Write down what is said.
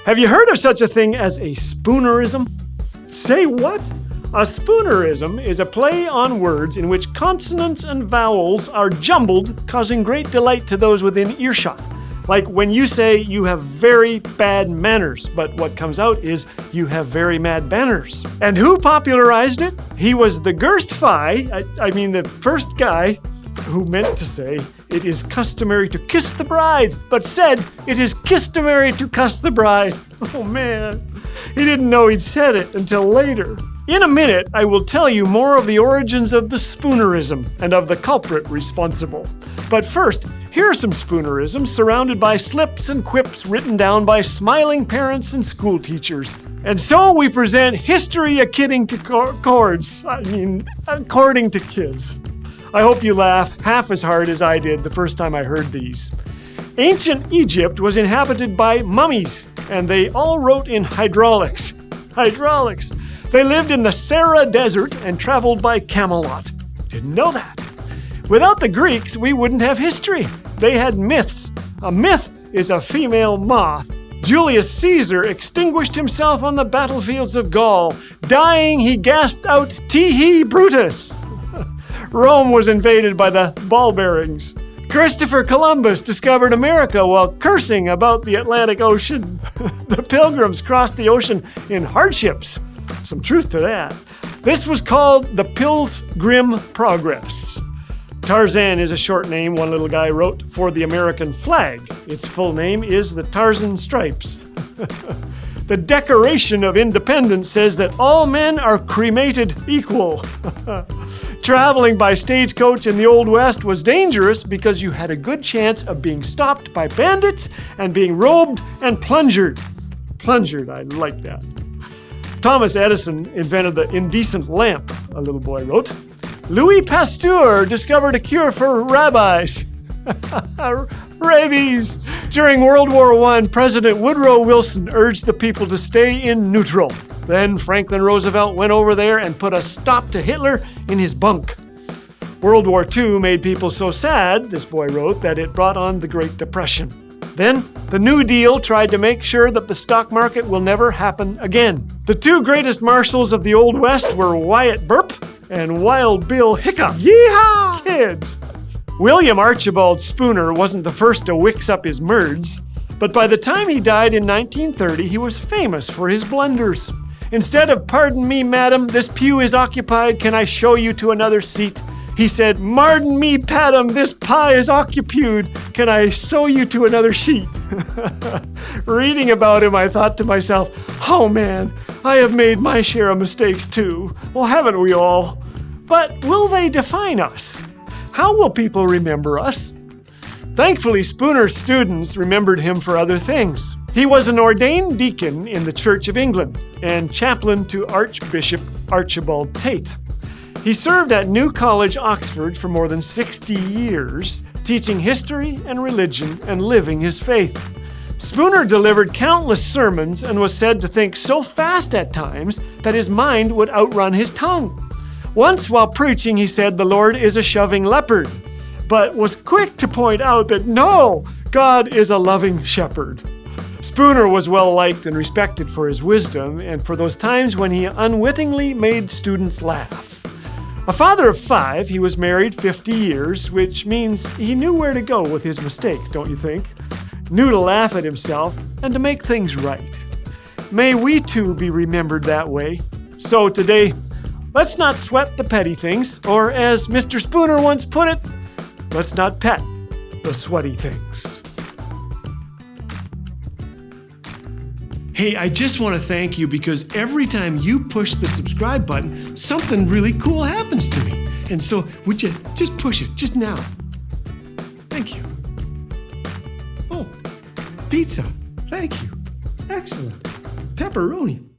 Have you heard of such a thing as a Spoonerism? Say what? A Spoonerism is a play on words in which consonants and vowels are jumbled, causing great delight to those within earshot. Like when you say you have very bad manners, but what comes out is you have very mad banners. And who popularized it? He was the the first guy who meant to say it is customary to kiss the bride, but said it is kistomary to cuss the bride. Oh man, he didn't know he'd said it until later. In a minute, I will tell you more of the origins of the Spoonerism and of the culprit responsible. But first, here are some Spoonerisms surrounded by slips and quips written down by smiling parents and school teachers. And so we present history according to kids. I hope you laugh half as hard as I did the first time I heard these. Ancient Egypt was inhabited by mummies, and they all wrote in hydraulics. Hydraulics. They lived in the Sahara Desert and traveled by Camelot. Didn't know that. Without the Greeks, we wouldn't have history. They had myths. A myth is a female moth. Julius Caesar extinguished himself on the battlefields of Gaul. Dying, he gasped out, "Tee-hee, Brutus!" Rome was invaded by the ball bearings. Christopher Columbus discovered America while cursing about the Atlantic Ocean. The Pilgrims crossed the ocean in hardships. Some truth to that. This was called the Pilgrim Progress. Tarzan is a short name one little guy wrote for the American flag. Its full name is the Tarzan Stripes. The Declaration of Independence says that all men are cremated equal. Traveling by stagecoach in the Old West was dangerous because you had a good chance of being stopped by bandits and being robed and plungered. Plungered, I like that. Thomas Edison invented the indecent lamp, a little boy wrote. Louis Pasteur discovered a cure for rabies. Rabies. During World War I, President Woodrow Wilson urged the people to stay in neutral. Then Franklin Roosevelt went over there and put a stop to Hitler in his bunk. World War II made people so sad, this boy wrote, that it brought on the Great Depression. Then, the New Deal tried to make sure that the stock market will never happen again. The two greatest marshals of the Old West were Wyatt Burp and Wild Bill Hiccup. Yeehaw! Kids! William Archibald Spooner wasn't the first to wix up his merds, but by the time he died in 1930, he was famous for his blunders. Instead of, "Pardon me, madam, this pew is occupied, can I show you to another seat?" he said, "Pardon me, padam, this pie is occupied, can I sew you to another sheet?" Reading about him, I thought to myself, oh man, I have made my share of mistakes too. Well, haven't we all? But will they define us? How will people remember us? Thankfully, Spooner's students remembered him for other things. He was an ordained deacon in the Church of England and chaplain to Archbishop Archibald Tate. He served at New College, Oxford for more than 60 years, teaching history and religion and living his faith. Spooner delivered countless sermons and was said to think so fast at times that his mind would outrun his tongue. Once while preaching, he said the Lord is a shoving leopard, but was quick to point out that no, God is a loving shepherd. Spooner was well liked and respected for his wisdom and for those times when he unwittingly made students laugh. A father of 5, he was married 50 years, which means he knew where to go with his mistakes, don't you think? Knew to laugh at himself and to make things right. May we too be remembered that way. So today, let's not sweat the petty things, or as Mr. Spooner once put it, let's not pet the sweaty things. Hey, I just want to thank you because every time you push the subscribe button, something really cool happens to me. And so, would you just push it, just now? Thank you. Oh, pizza. Thank you. Excellent. Pepperoni.